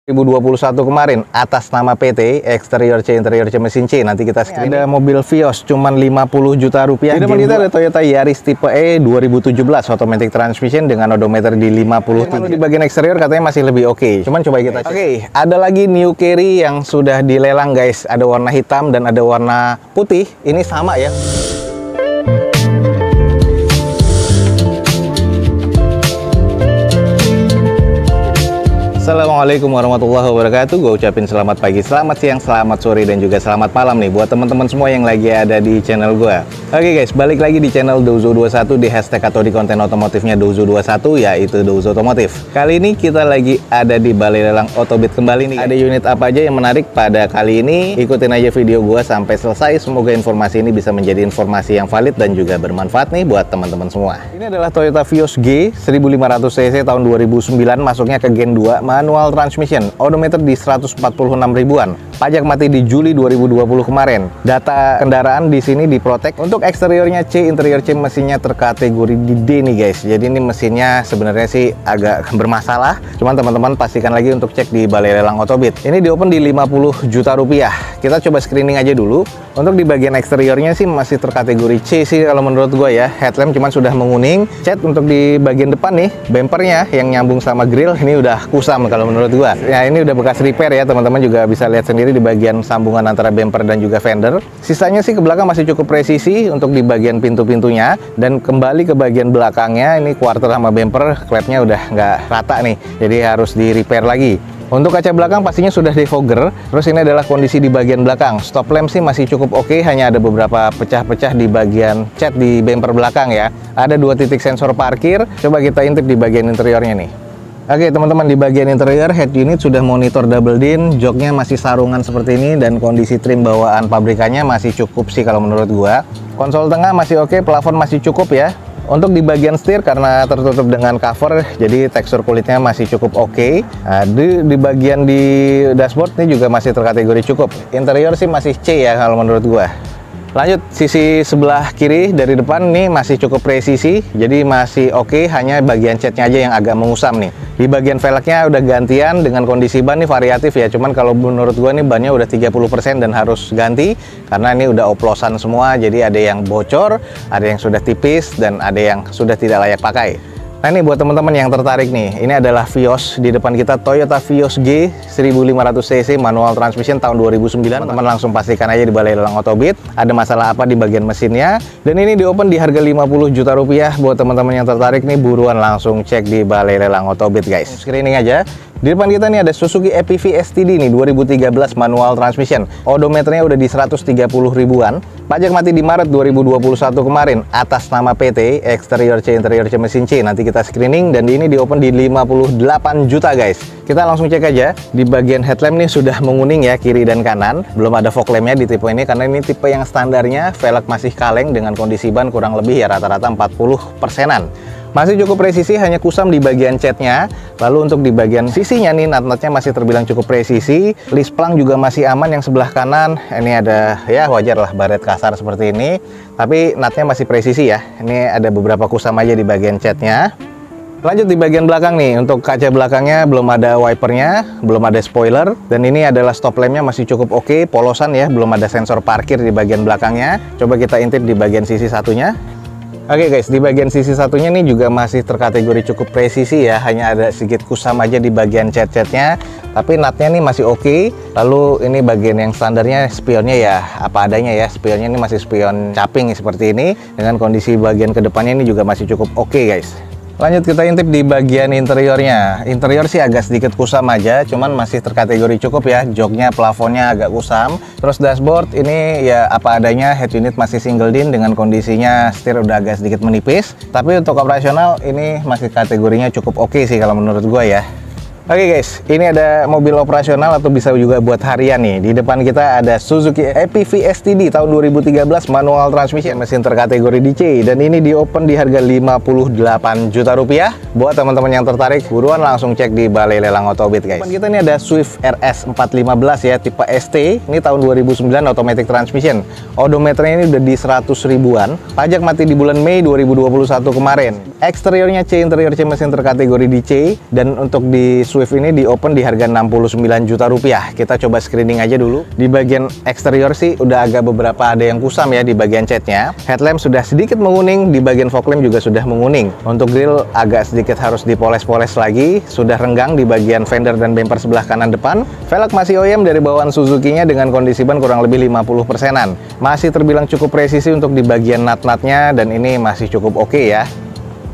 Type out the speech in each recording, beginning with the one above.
2021 kemarin atas nama PT, eksterior C, interior C, mesin C. Nanti kita screen. Ada mobil Vios cuman 50 juta rupiah. Di depan kita ada Toyota Yaris tipe E 2017 automatic transmission dengan odometer di 53. Di bagian eksterior katanya masih lebih oke. Cuman coba kita cek. Oke, ada lagi New Carry yang sudah dilelang guys. Ada warna hitam dan ada warna putih. Ini sama ya. Assalamualaikum warahmatullahi wabarakatuh. Gue ucapin selamat pagi, selamat siang, selamat sore, dan juga selamat malam nih buat teman-teman semua yang lagi ada di channel gue. Oke guys, balik lagi di channel Douzo21 di hashtag atau di konten otomotifnya Douzo21, yaitu Douzo Otomotif. Kali ini kita lagi ada di Balai Lelang Otobit kembali nih. Ada unit apa aja yang menarik pada kali ini? Ikutin aja video gue sampai selesai. Semoga informasi ini bisa menjadi informasi yang valid dan juga bermanfaat nih buat teman-teman semua. Ini adalah Toyota Vios G 1500 cc tahun 2009, masuknya ke Gen 2, manual transmission, odometer di 146 ribuan. Pajak mati di Juli 2020 kemarin. Data kendaraan di sini diprotek. Untuk eksteriornya C, interior C, mesinnya terkategori di D nih guys. Jadi ini mesinnya sebenarnya sih agak bermasalah. Cuman teman-teman pastikan lagi untuk cek di Balai Lelang Otobit. Ini di open di 50 juta rupiah. Kita coba screening aja dulu. Untuk di bagian eksteriornya sih masih terkategori C sih kalau menurut gue ya. Headlamp cuman sudah menguning. Cat untuk di bagian depan nih, bumpernya yang nyambung sama grill ini udah kusam kalau menurut gua. Ya ini udah bekas repair ya, teman-teman juga bisa lihat sendiri di bagian sambungan antara bumper dan juga fender. Sisanya sih ke belakang masih cukup presisi untuk di bagian pintu-pintunya, dan kembali ke bagian belakangnya ini quarter sama bumper klepnya udah nggak rata nih, jadi harus di repair lagi. Untuk kaca belakang pastinya sudah defogger. Terus ini adalah kondisi di bagian belakang. Stop lamp sih masih cukup oke, hanya ada beberapa pecah-pecah di bagian cat di bumper belakang ya. Ada 2 titik sensor parkir. Coba kita intip di bagian interiornya nih. Oke teman-teman, di bagian interior head unit sudah monitor double din, joknya masih sarungan seperti ini, dan kondisi trim bawaan pabrikannya masih cukup sih kalau menurut gua. Konsol tengah masih oke, plafon masih cukup ya. Untuk di bagian setir karena tertutup dengan cover, jadi tekstur kulitnya masih cukup oke. Nah, di bagian di dashboard ini juga masih terkategori cukup. Interior sih masih C ya kalau menurut gua. Lanjut, sisi sebelah kiri dari depan nih masih cukup presisi, jadi masih oke, hanya bagian catnya aja yang agak mengusam nih. Di bagian velgnya udah gantian, dengan kondisi ban nih variatif ya, cuman kalau menurut gua nih bannya udah 30% dan harus ganti, karena ini udah oplosan semua, jadi ada yang bocor, ada yang sudah tipis, dan ada yang sudah tidak layak pakai. Nah ini buat teman-teman yang tertarik nih, ini adalah Vios. Di depan kita Toyota Vios G 1500 cc manual transmission tahun 2009. Teman-teman langsung pastikan aja di Balai Lelang Otobit ada masalah apa di bagian mesinnya. Dan ini di open di harga 50 juta rupiah. Buat teman-teman yang tertarik nih, buruan langsung cek di Balai Lelang Otobit guys. Screening aja. Di depan kita nih ada Suzuki EPV STD nih 2013 manual transmission. Odometernya udah di 130 ribuan. Pajak mati di Maret 2021 kemarin atas nama PT, eksterior C, interior C, mesin C. Nanti kita screening, dan ini di open di 58 juta guys. Kita langsung cek aja. Di bagian headlamp nih sudah menguning ya, kiri dan kanan. Belum ada fog lampnya di tipe ini karena ini tipe yang standarnya. Velg masih kaleng dengan kondisi ban kurang lebih ya rata-rata 40%-an. Masih cukup presisi, hanya kusam di bagian catnya. Lalu untuk di bagian sisinya nih, nut-nutnya masih terbilang cukup presisi. List plang juga masih aman yang sebelah kanan. Ini ada, ya wajar lah baret kasar seperti ini. Tapi nutnya masih presisi ya. Ini ada beberapa kusam aja di bagian catnya. Lanjut di bagian belakang nih, untuk kaca belakangnya belum ada wipernya, belum ada spoiler. Dan ini adalah stop lampnya masih cukup oke, polosan ya, belum ada sensor parkir di bagian belakangnya. Coba kita intip di bagian sisi satunya. Oke guys, di bagian sisi satunya nih juga masih terkategori cukup presisi ya, hanya ada sedikit kusam aja di bagian cat-catnya, tapi nutnya nih masih oke. Lalu ini bagian yang standarnya spionnya ya apa adanya ya, spionnya ini masih spion caping seperti ini, dengan kondisi bagian kedepannya ini juga masih cukup oke guys. Lanjut kita intip di bagian interiornya. Interior sih agak sedikit kusam aja, cuman masih terkategori cukup ya. Joknya, plafonnya agak kusam. Terus dashboard ini ya apa adanya, head unit masih single din dengan kondisinya setir udah agak sedikit menipis. Tapi untuk operasional ini masih kategorinya cukup oke sih kalau menurut gua ya. Oke guys, ini ada mobil operasional atau bisa juga buat harian nih. Di depan kita ada Suzuki EPV STD tahun 2013 manual transmission, mesin terkategori di C, dan ini di open di harga 58 juta rupiah. Buat teman-teman yang tertarik, buruan langsung cek di Balai Lelang Otobit guys. Depan kita ini ada Swift RS 415 ya, tipe ST. Ini tahun 2009 automatic transmission. Odometernya ini udah di 100 ribuan. Pajak mati di bulan Mei 2021 kemarin. Eksteriornya C, interior C, mesin terkategori di C, dan untuk di Swift ini di open di harga 69 juta rupiah. Kita coba screening aja dulu. Di bagian eksterior sih udah agak beberapa ada yang kusam ya di bagian catnya. Headlamp sudah sedikit menguning, di bagian fog lamp juga sudah menguning. Untuk grill agak sedikit harus dipoles-poles lagi, sudah renggang di bagian fender dan bumper sebelah kanan depan. Velg masih OEM dari bawaan Suzuki-nya dengan kondisi ban kurang lebih 50%-an. Masih terbilang cukup presisi untuk di bagian nut-nutnya dan ini masih cukup oke ya.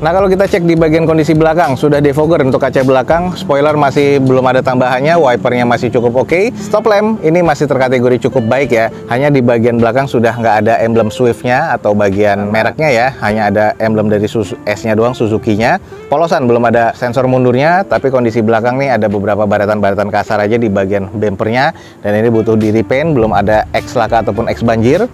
Nah, kalau kita cek di bagian kondisi belakang, sudah defogger untuk kaca belakang, spoiler masih belum ada tambahannya, wipernya masih cukup oke. Stop lamp ini masih terkategori cukup baik ya, hanya di bagian belakang sudah nggak ada emblem Swift-nya atau bagian mereknya ya, hanya ada emblem dari S-nya doang, Suzuki-nya. Polosan belum ada sensor mundurnya, tapi kondisi belakang nih ada beberapa baretan-baretan kasar aja di bagian bumpernya, dan ini butuh di repaint, belum ada X laka ataupun X banjir.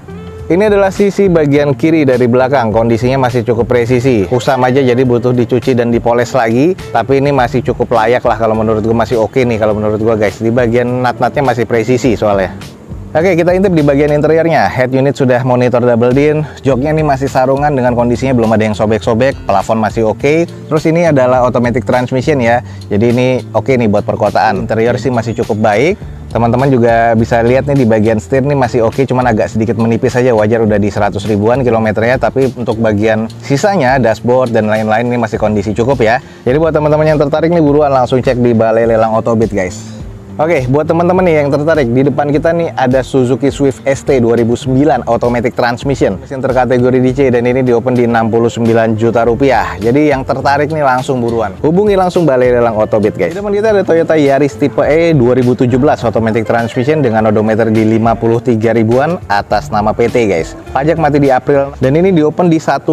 Ini adalah sisi bagian kiri dari belakang, kondisinya masih cukup presisi. Kusam aja jadi butuh dicuci dan dipoles lagi, tapi ini masih cukup layak lah kalau menurut gue, masih oke nih kalau menurut gue guys. Di bagian nut-nutnya masih presisi soalnya. Oke, kita intip di bagian interiornya. Head unit sudah monitor double din, joknya ini masih sarungan dengan kondisinya belum ada yang sobek-sobek, plafon masih oke. Terus ini adalah automatic transmission ya, jadi ini oke nih buat perkotaan. Interior sih masih cukup baik. Teman-teman juga bisa lihat nih di bagian setir nih masih oke, cuman agak sedikit menipis aja, wajar udah di 100 ribuan kilometernya, tapi untuk bagian sisanya, dashboard dan lain-lain ini masih kondisi cukup ya. Jadi buat teman-teman yang tertarik nih, buruan langsung cek di Balai Lelang Autobit guys. Oke, buat teman-teman nih yang tertarik, di depan kita nih ada Suzuki Swift ST 2009 Automatic Transmission. Mesin terkategori DC dan ini di open di 69 juta rupiah. Jadi yang tertarik nih langsung buruan. Hubungi langsung Balai Lelang Autobit guys. Di depan kita ada Toyota Yaris tipe E 2017 Automatic Transmission dengan odometer di 53 ribuan atas nama PT guys. Pajak mati di April dan ini di open di 158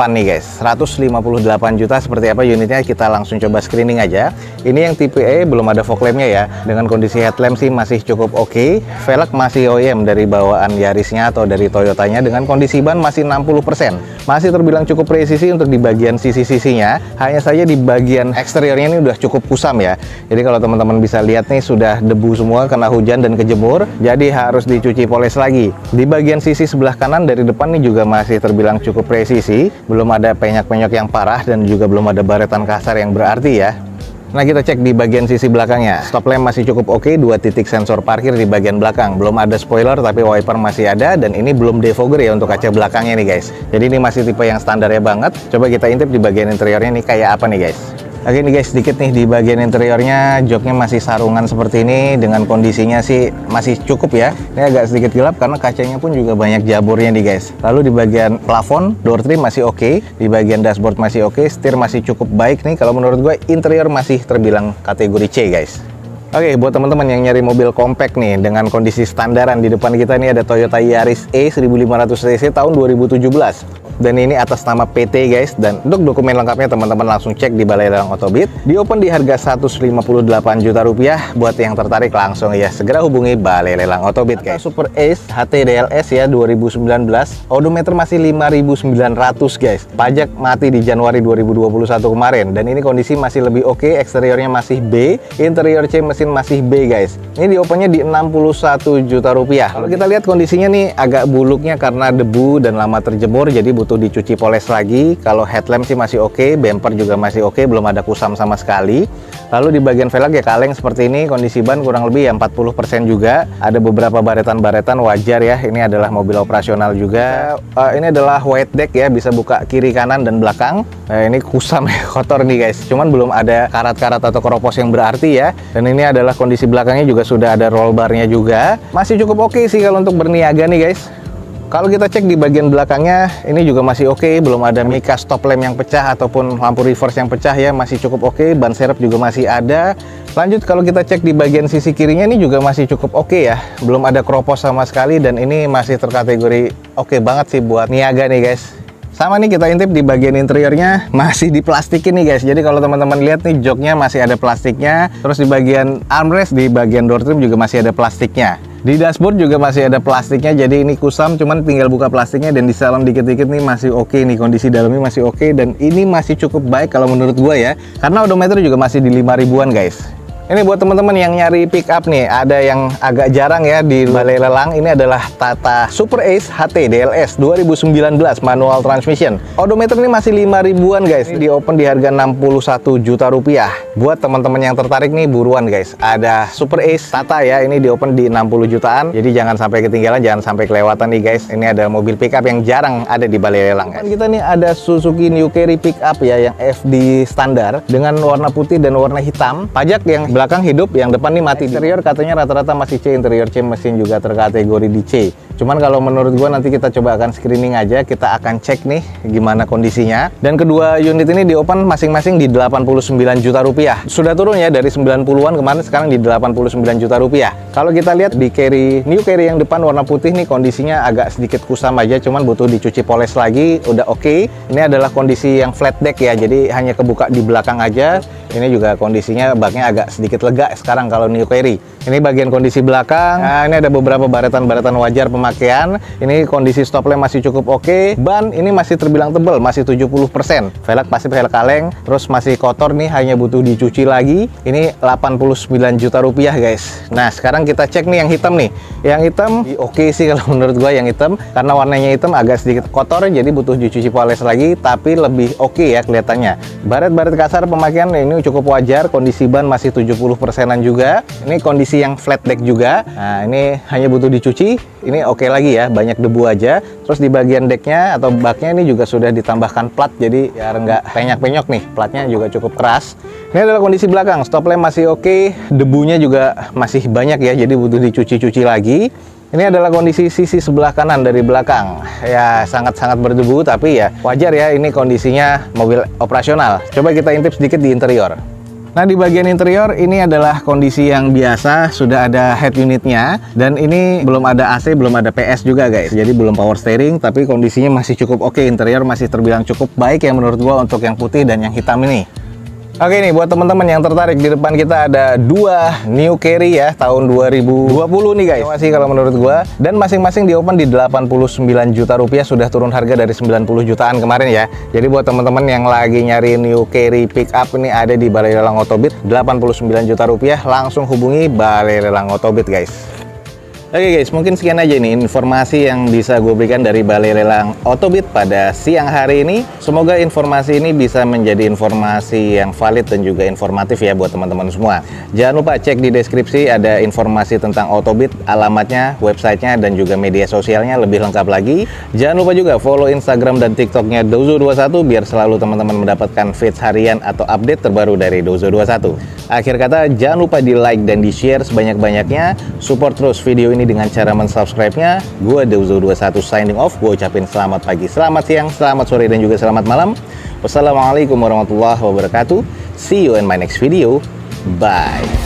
nih guys. 158 juta, seperti apa unitnya kita langsung coba screening aja. Ini yang tipe E, belum ada fog lamp-nya ya. Dengan kondisi headlamp sih masih cukup oke. Velg masih OEM dari bawaan Yarisnya atau dari Toyotanya dengan kondisi ban masih 60%. Masih terbilang cukup presisi untuk di bagian sisi-sisinya. Hanya saja di bagian eksteriornya ini udah cukup kusam ya. Jadi kalau teman-teman bisa lihat nih sudah debu semua kena hujan dan kejemur. Jadi harus dicuci poles lagi. Di bagian sisi sebelah kanan dari depan nih juga masih terbilang cukup presisi. Belum ada penyok-penyok yang parah dan juga belum ada baretan kasar yang berarti ya. Nah, kita cek di bagian sisi belakangnya. Stop lamp masih cukup oke, 2 titik sensor parkir di bagian belakang. Belum ada spoiler tapi wiper masih ada, dan ini belum defogger ya untuk kaca belakangnya nih guys. Jadi ini masih tipe yang standarnya banget. Coba kita intip di bagian interiornya nih kayak apa nih guys. Oke nih guys, sedikit nih di bagian interiornya, joknya masih sarungan seperti ini, dengan kondisinya sih masih cukup ya. Ini agak sedikit gelap karena kacanya pun juga banyak jaburnya nih guys. Lalu di bagian plafon, door trim masih oke, di bagian dashboard masih oke, setir masih cukup baik nih. Kalau menurut gue interior masih terbilang kategori C guys. Oke, buat teman-teman yang nyari mobil compact nih dengan kondisi standaran, di depan kita nih ada Toyota Yaris E 1500 cc tahun 2017. Dan ini atas nama PT guys, dan untuk dokumen lengkapnya teman-teman langsung cek di Balai Lelang Autobit. Di open di harga 158 juta rupiah. Buat yang tertarik langsung ya segera hubungi Balai Lelang Autobit guys. Super Ace HT DLS ya 2019, odometer masih 5.900 guys. Pajak mati di Januari 2021 kemarin, dan ini kondisi masih lebih oke. Eksteriornya masih B, interior C mesin masih B guys. Ini di opennya di 61 juta rupiah. Kalau kita lihat kondisinya nih agak buluknya karena debu dan lama terjemur, jadi butuh dicuci poles lagi. Kalau headlamp sih masih oke, bumper juga masih oke, belum ada kusam sama sekali. Lalu di bagian velg ya kaleng seperti ini, kondisi ban kurang lebih ya 40% juga. Ada beberapa baretan-baretan, wajar ya, ini adalah mobil operasional juga. Ini adalah white deck ya, bisa buka kiri, kanan, dan belakang. Ini kusam ya, kotor nih guys, cuman belum ada karat-karat atau keropos yang berarti ya. Dan ini adalah kondisi belakangnya juga sudah ada roll barnya juga. Masih cukup oke sih kalau untuk berniaga nih guys. Kalau kita cek di bagian belakangnya, ini juga masih oke, belum ada mika stop lamp yang pecah ataupun lampu reverse yang pecah ya, masih cukup oke. Ban serep juga masih ada. Lanjut kalau kita cek di bagian sisi kirinya, ini juga masih cukup oke ya, belum ada keropos sama sekali, dan ini masih terkategori oke banget sih buat niaga nih guys. Sama nih kita intip di bagian interiornya, masih diplastikin nih guys. Jadi kalau teman-teman lihat nih, joknya masih ada plastiknya. Terus di bagian armrest, di bagian door trim juga masih ada plastiknya. Di dashboard juga masih ada plastiknya, jadi ini kusam, cuman tinggal buka plastiknya, dan di salon dikit-dikit nih masih oke nih, kondisi dalamnya masih oke, dan ini masih cukup baik kalau menurut gua ya, karena odometer juga masih di 5 ribuan guys. Ini buat teman-teman yang nyari pick up nih, ada yang agak jarang ya di balai lelang. Ini adalah Tata Super Ace HT DLS 2019 manual transmission. Odometer ini masih 5 ribuan guys. Ini di open di harga 61 juta rupiah. Buat teman-teman yang tertarik nih, buruan guys. Ada Super Ace Tata ya, ini di open di 60 jutaan. Jadi jangan sampai ketinggalan, jangan sampai kelewatan nih guys. Ini adalah mobil pick up yang jarang ada di balai lelang guys. Kita nih ada Suzuki New Carry pick up ya, yang FD standar dengan warna putih dan warna hitam. Pajak yang belakang hidup, yang depan nih mati. Interior katanya rata-rata masih C, interior C, mesin juga terkategori di C. Cuman kalau menurut gua nanti kita coba akan screening aja, kita akan cek nih gimana kondisinya. Dan kedua unit ini di open masing-masing di 89 juta rupiah. Sudah turun ya dari 90-an kemarin, sekarang di 89 juta rupiah. Kalau kita lihat di New Carry yang depan warna putih nih, kondisinya agak sedikit kusam aja, cuman butuh dicuci poles lagi, udah oke. Ini adalah kondisi yang flat deck ya, jadi hanya kebuka di belakang aja. Ini juga kondisinya baknya agak sedikit lega sekarang kalau New Carry. Ini bagian kondisi belakang. Nah, ini ada beberapa baretan-baretan wajar pemakaian. Ini kondisi stop lamp masih cukup oke. Ban ini masih terbilang tebal, masih 70%. Velg pasti velg kaleng, terus masih kotor nih, hanya butuh dicuci lagi. Ini 89 juta rupiah guys. Nah, sekarang kita cek nih yang hitam nih. Yang hitam oke sih kalau menurut gua, yang hitam karena warnanya hitam agak sedikit kotor, jadi butuh dicuci poles lagi, tapi lebih oke ya kelihatannya. Baret-baret kasar pemakaian ini cukup wajar, kondisi ban masih 70%-an juga. Ini kondisi yang flat deck juga. Nah, ini hanya butuh dicuci. Ini oke lagi ya, banyak debu aja. Terus di bagian decknya atau baknya ini juga sudah ditambahkan plat, jadi biar nggak penyok-penyok nih. Platnya juga cukup keras. Ini adalah kondisi belakang, stop lamp masih oke, debunya juga masih banyak ya, jadi butuh dicuci-cuci lagi. Ini adalah kondisi sisi sebelah kanan dari belakang. Ya, sangat-sangat berdebu, tapi ya wajar ya, ini kondisinya mobil operasional. Coba kita intip sedikit di interior. Nah, di bagian interior ini adalah kondisi yang biasa, sudah ada head unitnya, dan ini belum ada AC, belum ada PS juga guys. Jadi belum power steering, tapi kondisinya masih cukup oke. Interior masih terbilang cukup baik ya menurut gua untuk yang putih dan yang hitam ini. Oke nih, buat teman-teman yang tertarik, di depan kita ada dua New Carry ya, tahun 2020 nih guys. Masih kalau menurut gua, dan masing-masing di open di 89 juta rupiah, sudah turun harga dari 90 jutaan kemarin ya. Jadi buat teman-teman yang lagi nyari New Carry pick up ini, ada di Balai Lelang Otobit 89 juta rupiah, langsung hubungi Balai Lelang Otobit guys. Oke guys, mungkin sekian aja nih informasi yang bisa gue berikan dari Balai Lelang Otobit pada siang hari ini. Semoga informasi ini bisa menjadi informasi yang valid dan juga informatif ya buat teman-teman semua. Jangan lupa cek di deskripsi, ada informasi tentang Otobit, alamatnya, websitenya, dan juga media sosialnya lebih lengkap lagi. Jangan lupa juga follow Instagram dan TikToknya Dozo21 biar selalu teman-teman mendapatkan feeds harian atau update terbaru dari Dozo21. Akhir kata, jangan lupa di like dan di share sebanyak-banyaknya. Support terus video ini dengan cara mensubscribe-nya. Gue Dozo21 signing off. Gue ucapin selamat pagi, selamat siang, selamat sore, dan juga selamat malam. Wassalamualaikum warahmatullahi wabarakatuh. See you in my next video. Bye.